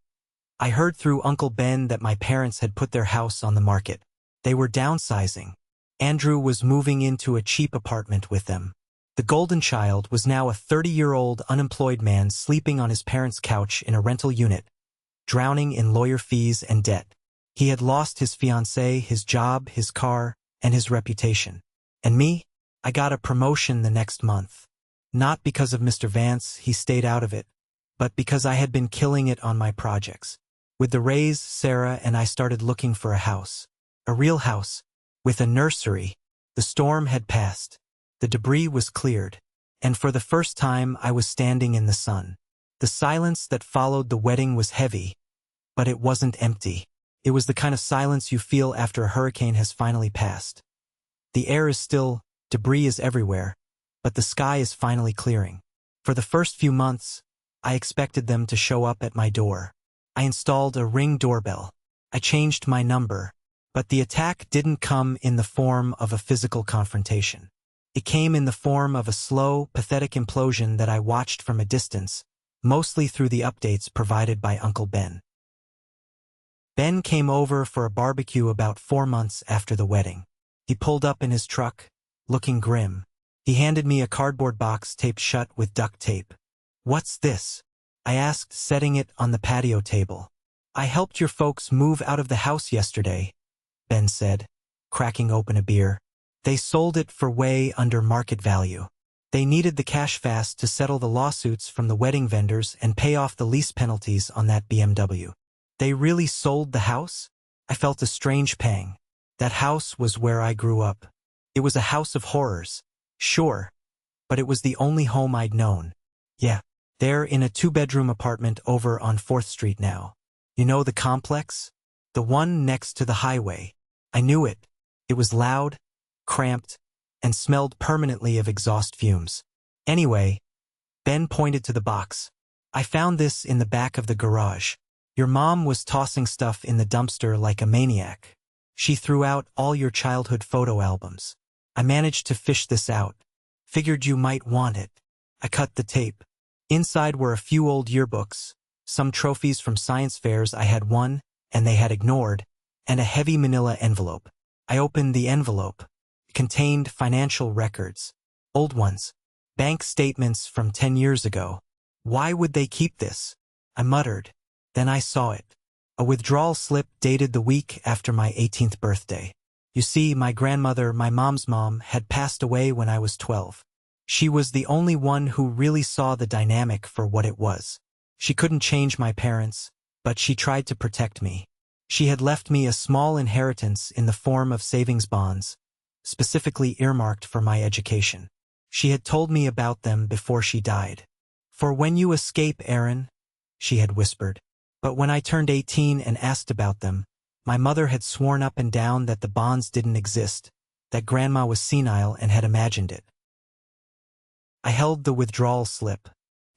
I heard through Uncle Ben that my parents had put their house on the market. They were downsizing. Andrew was moving into a cheap apartment with them. The golden child was now a 30-year-old unemployed man sleeping on his parents' couch in a rental unit, drowning in lawyer fees and debt. He had lost his fiancée, his job, his car, and his reputation. And me? I got a promotion the next month. Not because of Mr. Vance, he stayed out of it, but because I had been killing it on my projects. With the raise, Sarah and I started looking for a house. A real house, with a nursery. The storm had passed. The debris was cleared. And for the first time, I was standing in the sun. The silence that followed the wedding was heavy, but it wasn't empty. It was the kind of silence you feel after a hurricane has finally passed. The air is still, debris is everywhere, but the sky is finally clearing. For the first few months, I expected them to show up at my door. I installed a Ring doorbell. I changed my number, but the attack didn't come in the form of a physical confrontation. It came in the form of a slow, pathetic implosion that I watched from a distance, mostly through the updates provided by Uncle Ben. Ben came over for a barbecue about 4 months after the wedding. He pulled up in his truck, looking grim. He handed me a cardboard box taped shut with duct tape. "What's this?" I asked, setting it on the patio table. "I helped your folks move out of the house yesterday," Ben said, cracking open a beer. "They sold it for way under market value. They needed the cash fast to settle the lawsuits from the wedding vendors and pay off the lease penalties on that BMW. They really sold the house?" I felt a strange pang. That house was where I grew up. It was a house of horrors, sure, but it was the only home I'd known. Yeah, they're in a 2-bedroom apartment over on 4th Street now. You know the complex? The one next to the highway. I knew it. It was loud, cramped, and smelled permanently of exhaust fumes. Anyway, Ben pointed to the box. "I found this in the back of the garage. Your mom was tossing stuff in the dumpster like a maniac. She threw out all your childhood photo albums. I managed to fish this out. Figured you might want it." I cut the tape. Inside were a few old yearbooks, some trophies from science fairs I had won and they had ignored, and a heavy manila envelope. I opened the envelope. It contained financial records. Old ones. Bank statements from 10 years ago. "Why would they keep this?" I muttered. Then I saw it. A withdrawal slip dated the week after my 18th birthday. You see, my grandmother, my mom's mom, had passed away when I was 12. She was the only one who really saw the dynamic for what it was. She couldn't change my parents, but she tried to protect me. She had left me a small inheritance in the form of savings bonds, specifically earmarked for my education. She had told me about them before she died. "For when you escape, Aaron," she had whispered. But when I turned 18 and asked about them, my mother had sworn up and down that the bonds didn't exist, that Grandma was senile and had imagined it. I held the withdrawal slip.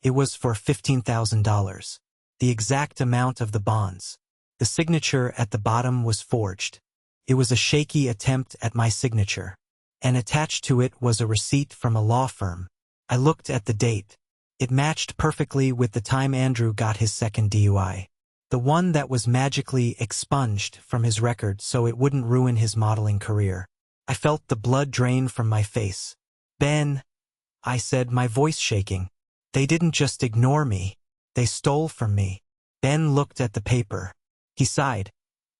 It was for $15,000, the exact amount of the bonds. The signature at the bottom was forged. It was a shaky attempt at my signature, and attached to it was a receipt from a law firm. I looked at the date. It matched perfectly with the time Andrew got his second DUI. The one that was magically expunged from his record so it wouldn't ruin his modeling career. I felt the blood drain from my face. "Ben," I said, my voice shaking. "They didn't just ignore me. They stole from me." Ben looked at the paper. He sighed.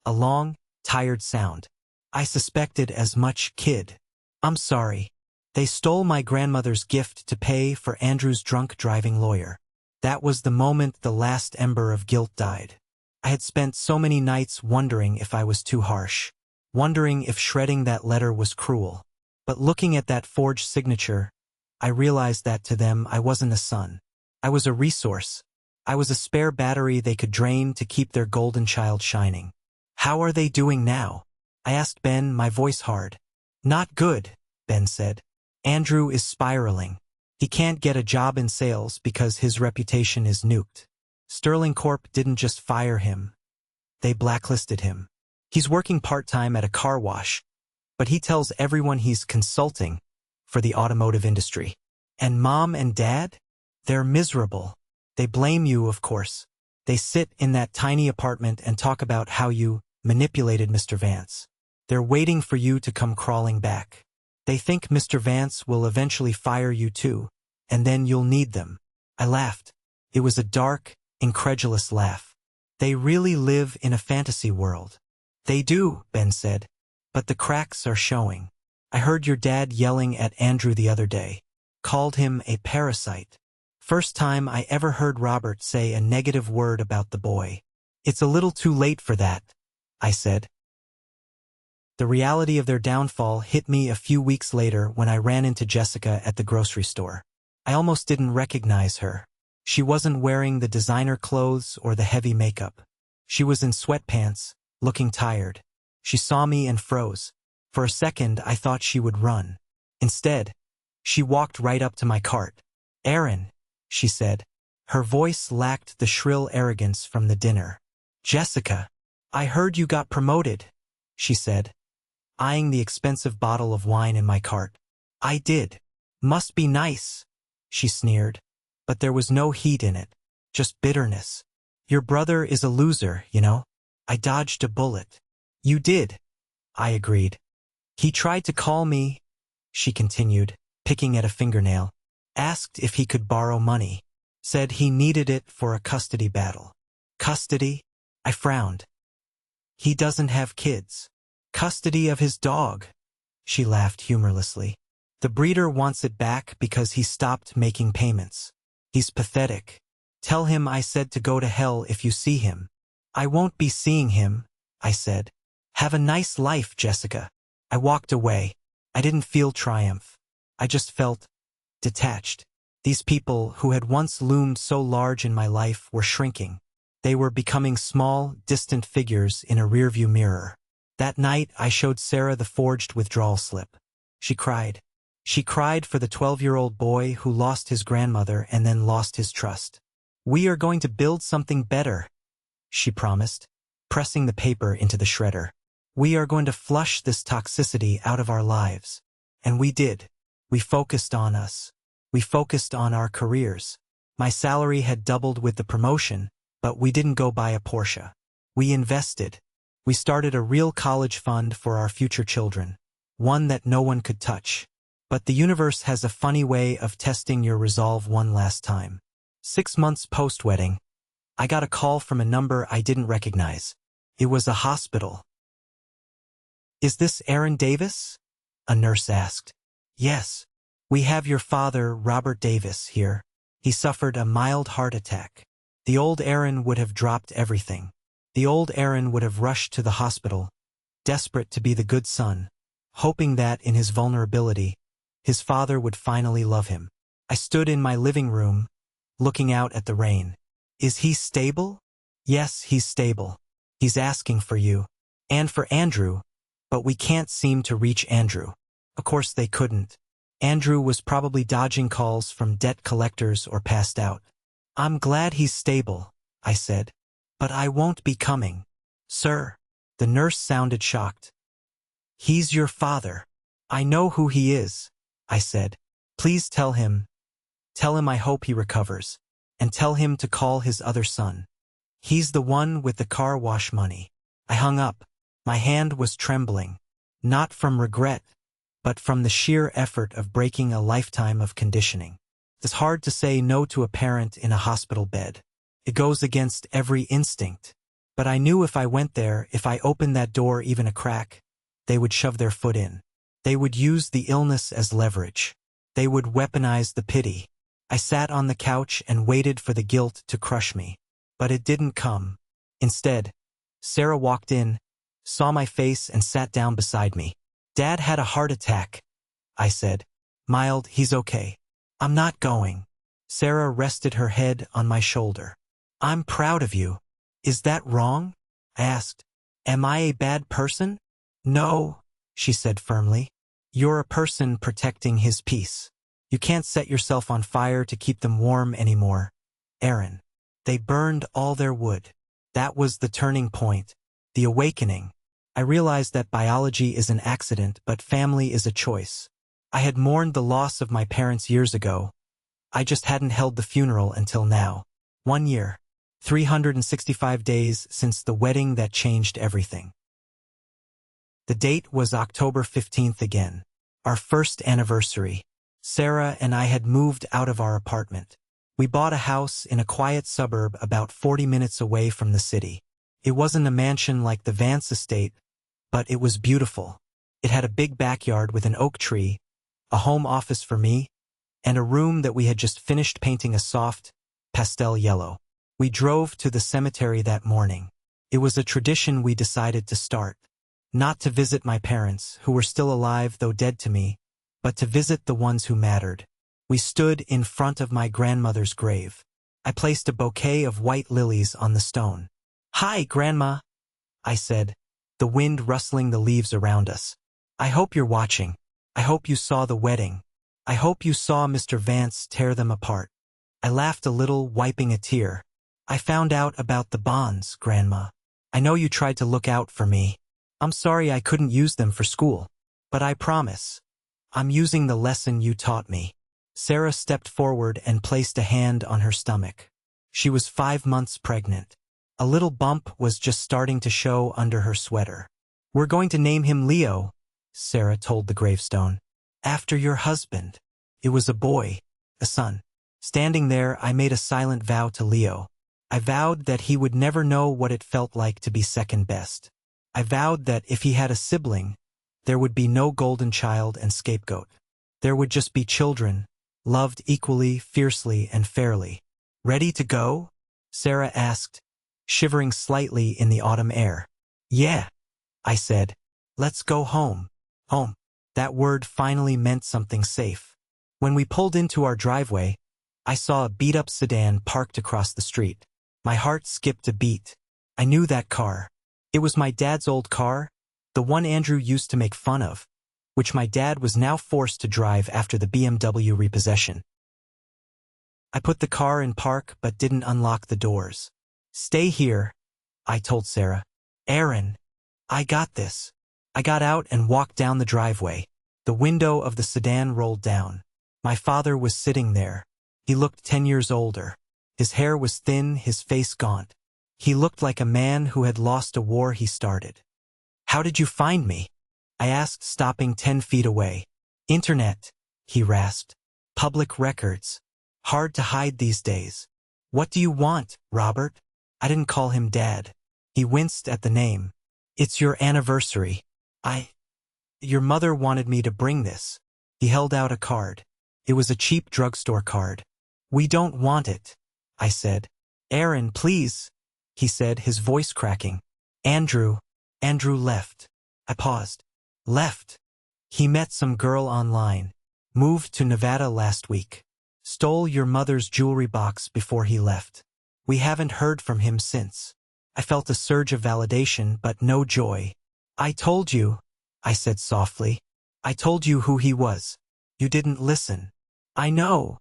A long, tired sound. "I suspected as much, kid. I'm sorry. They stole my grandmother's gift to pay for Andrew's drunk driving lawyer." That was the moment the last ember of guilt died. I had spent so many nights wondering if I was too harsh, wondering if shredding that letter was cruel. But looking at that forged signature, I realized that to them I wasn't a son. I was a resource. I was a spare battery they could drain to keep their golden child shining. "How are they doing now?" I asked Ben, my voice hard. "Not good," Ben said. "Andrew is spiraling. He can't get a job in sales because his reputation is nuked. Sterling Corp didn't just fire him. They blacklisted him. He's working part-time at a car wash, but he tells everyone he's consulting for the automotive industry. And Mom and Dad? They're miserable. They blame you, of course. They sit in that tiny apartment and talk about how you manipulated Mr. Vance. They're waiting for you to come crawling back. They think Mr. Vance will eventually fire you too, and then you'll need them." I laughed. It was a dark, incredulous laugh. "They really live in a fantasy world." "They do," Ben said, "but the cracks are showing. I heard your dad yelling at Andrew the other day. Called him a parasite. First time I ever heard Robert say a negative word about the boy. It's a little too late for that," I said. The reality of their downfall hit me a few weeks later when I ran into Jessica at the grocery store. I almost didn't recognize her. She wasn't wearing the designer clothes or the heavy makeup. She was in sweatpants, looking tired. She saw me and froze. For a second, I thought she would run. Instead, she walked right up to my cart. "Aaron," she said. Her voice lacked the shrill arrogance from the dinner. "Jessica, I heard you got promoted," she said, eyeing the expensive bottle of wine in my cart. "I did. Must be nice," she sneered. But there was no heat in it, just bitterness. "Your brother is a loser, you know." I dodged a bullet. "You did," I agreed. "He tried to call me she continued, picking at a fingernail. Asked if he could borrow money. Said he needed it for a custody battle. Custody? I frowned. He doesn't have kids. Custody of his dog. She laughed humorlessly. The breeder wants it back because he stopped making payments. He's pathetic. Tell him I said to go to hell if you see him. I won't be seeing him, I said. Have a nice life, Jessica. I walked away. I didn't feel triumph. I just felt detached. These people who had once loomed so large in my life were shrinking. They were becoming small, distant figures in a rearview mirror. That night, I showed Sarah the forged withdrawal slip. She cried. She cried for the 12-year-old boy who lost his grandmother and then lost his trust. We are going to build something better, she promised, pressing the paper into the shredder. We are going to flush this toxicity out of our lives. And we did. We focused on us. We focused on our careers. My salary had doubled with the promotion, but we didn't go buy a Porsche. We invested. We started a real college fund for our future children, one that no one could touch. But the universe has a funny way of testing your resolve one last time. 6 months post-wedding, I got a call from a number I didn't recognize. It was a hospital. Is this Aaron Davis? A nurse asked. Yes. We have your father, Robert Davis, here. He suffered a mild heart attack. The old Aaron would have dropped everything. The old Aaron would have rushed to the hospital, desperate to be the good son, hoping that in his vulnerability, his father would finally love him. I stood in my living room, looking out at the rain. Is he stable? Yes, he's stable. He's asking for you. And for Andrew, but we can't seem to reach Andrew. Of course they couldn't. Andrew was probably dodging calls from debt collectors or passed out. I'm glad he's stable, I said. But I won't be coming. Sir, the nurse sounded shocked. He's your father. I know who he is, I said. Please tell him I hope he recovers, and tell him to call his other son. He's the one with the car wash money. I hung up. My hand was trembling, not from regret, but from the sheer effort of breaking a lifetime of conditioning. It's hard to say no to a parent in a hospital bed. It goes against every instinct. But I knew if I went there, if I opened that door even a crack, they would shove their foot in. They would use the illness as leverage. They would weaponize the pity. I sat on the couch and waited for the guilt to crush me. But it didn't come. Instead, Sarah walked in, saw my face and sat down beside me. Dad had a heart attack, I said. Mild, he's okay. I'm not going. Sarah rested her head on my shoulder. I'm proud of you. Is that wrong? I asked. Am I a bad person? No, she said firmly. You're a person protecting his peace. You can't set yourself on fire to keep them warm anymore, Aaron. They burned all their wood. That was the turning point, the awakening. I realized that biology is an accident, but family is a choice. I had mourned the loss of my parents years ago. I just hadn't held the funeral until now. 1 year. 365 days since the wedding that changed everything. The date was October 15th again. Our first anniversary. Sarah and I had moved out of our apartment. We bought a house in a quiet suburb about 40 minutes away from the city. It wasn't a mansion like the Vance estate, but it was beautiful. It had a big backyard with an oak tree, a home office for me, and a room that we had just finished painting a soft, pastel yellow. We drove to the cemetery that morning. It was a tradition we decided to start. Not to visit my parents, who were still alive though dead to me, but to visit the ones who mattered. We stood in front of my grandmother's grave. I placed a bouquet of white lilies on the stone. Hi, Grandma, I said, the wind rustling the leaves around us. I hope you're watching. I hope you saw the wedding. I hope you saw Mr. Vance tear them apart. I laughed a little, wiping a tear. I found out about the bonds, Grandma. I know you tried to look out for me. I'm sorry I couldn't use them for school. But I promise, I'm using the lesson you taught me. Sarah stepped forward and placed a hand on her stomach. She was 5 months pregnant. A little bump was just starting to show under her sweater. We're going to name him Leo, Sarah told the gravestone. After your husband. It was a boy, a son. Standing there, I made a silent vow to Leo. I vowed that he would never know what it felt like to be second best. I vowed that if he had a sibling, there would be no golden child and scapegoat. There would just be children, loved equally, fiercely, and fairly. Ready to go? Sarah asked, shivering slightly in the autumn air. Yeah, I said. Let's go home. Home. That word finally meant something safe. When we pulled into our driveway, I saw a beat-up sedan parked across the street. My heart skipped a beat. I knew that car. It was my dad's old car, the one Andrew used to make fun of, which my dad was now forced to drive after the BMW repossession. I put the car in park but didn't unlock the doors. Stay here, I told Sarah. Aaron, I got this. I got out and walked down the driveway. The window of the sedan rolled down. My father was sitting there. He looked 10 years older. His hair was thin, his face gaunt. He looked like a man who had lost a war he started. How did you find me? I asked, stopping 10 feet away. Internet, he rasped. Public records. Hard to hide these days. What do you want, Robert? I didn't call him Dad. He winced at the name. It's your anniversary. Your mother wanted me to bring this. He held out a card. It was a cheap drugstore card. We don't want it, I said. Aaron, please, he said, his voice cracking. Andrew left. I paused. Left. He met some girl online. Moved to Nevada last week. Stole your mother's jewelry box before he left. We haven't heard from him since. I felt a surge of validation, but no joy. I told you, I said softly. I told you who he was. You didn't listen. I know.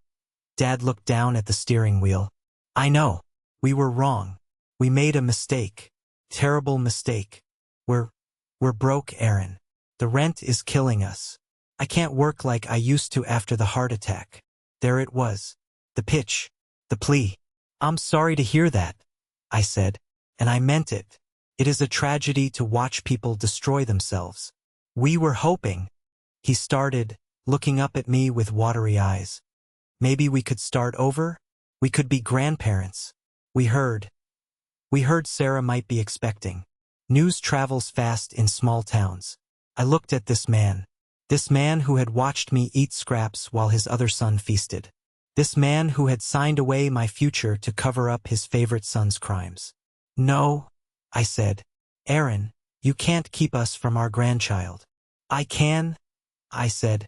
Dad looked down at the steering wheel. I know. We were wrong. We made a mistake. Terrible mistake. We're broke, Aaron. The rent is killing us. I can't work like I used to after the heart attack. There it was. The pitch. The plea. I'm sorry to hear that, I said, and I meant it. It is a tragedy to watch people destroy themselves. We were hoping, he started, looking up at me with watery eyes. Maybe we could start over? We could be grandparents. We heard Sarah might be expecting. News travels fast in small towns. I looked at this man who had watched me eat scraps while his other son feasted. This man who had signed away my future to cover up his favorite son's crimes. No, I said. Aaron, you can't keep us from our grandchild. I can, I said,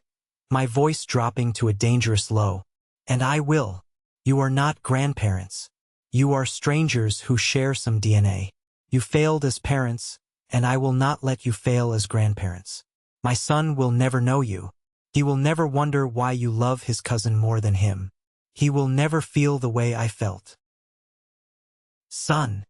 my voice dropping to a dangerous low. And I will. You are not grandparents. You are strangers who share some DNA. You failed as parents, and I will not let you fail as grandparents. My son will never know you. He will never wonder why you love his cousin more than him. He will never feel the way I felt. Son,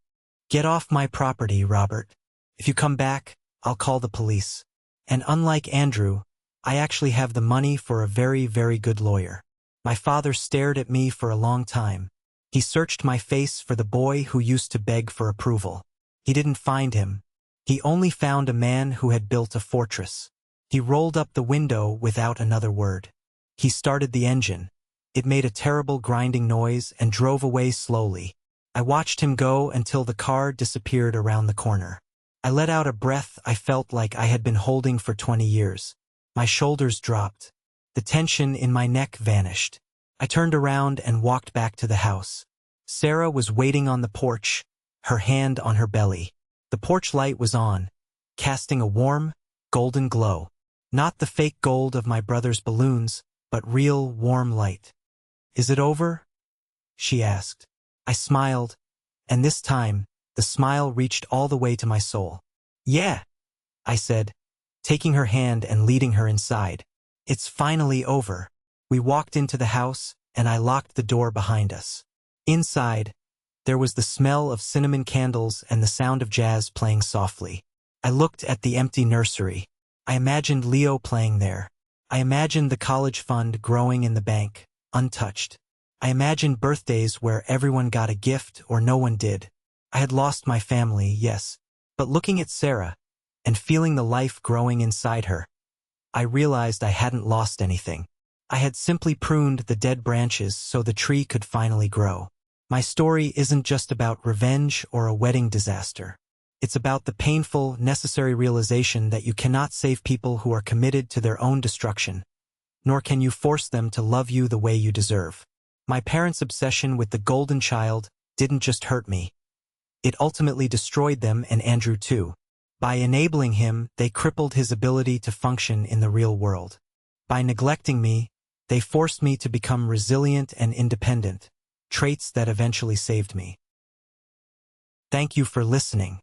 get off my property, Robert. If you come back, I'll call the police. And unlike Andrew, I actually have the money for a very, very good lawyer. My father stared at me for a long time. He searched my face for the boy who used to beg for approval. He didn't find him. He only found a man who had built a fortress. He rolled up the window without another word. He started the engine. It made a terrible grinding noise and drove away slowly. I watched him go until the car disappeared around the corner. I let out a breath I felt like I had been holding for 20 years. My shoulders dropped. The tension in my neck vanished. I turned around and walked back to the house. Sarah was waiting on the porch, her hand on her belly. The porch light was on, casting a warm, golden glow. Not the fake gold of my brother's balloons, but real, warm light. Is it over? She asked. I smiled, and this time, the smile reached all the way to my soul. Yeah, I said, taking her hand and leading her inside. It's finally over. We walked into the house, and I locked the door behind us. Inside, there was the smell of cinnamon candles and the sound of jazz playing softly. I looked at the empty nursery. I imagined Leo playing there. I imagined the college fund growing in the bank, untouched. I imagined birthdays where everyone got a gift or no one did. I had lost my family, yes, but looking at Sarah and feeling the life growing inside her, I realized I hadn't lost anything. I had simply pruned the dead branches so the tree could finally grow. My story isn't just about revenge or a wedding disaster. It's about the painful, necessary realization that you cannot save people who are committed to their own destruction, nor can you force them to love you the way you deserve. My parents' obsession with the golden child didn't just hurt me. It ultimately destroyed them and Andrew too. By enabling him, they crippled his ability to function in the real world. By neglecting me, they forced me to become resilient and independent, traits that eventually saved me. Thank you for listening.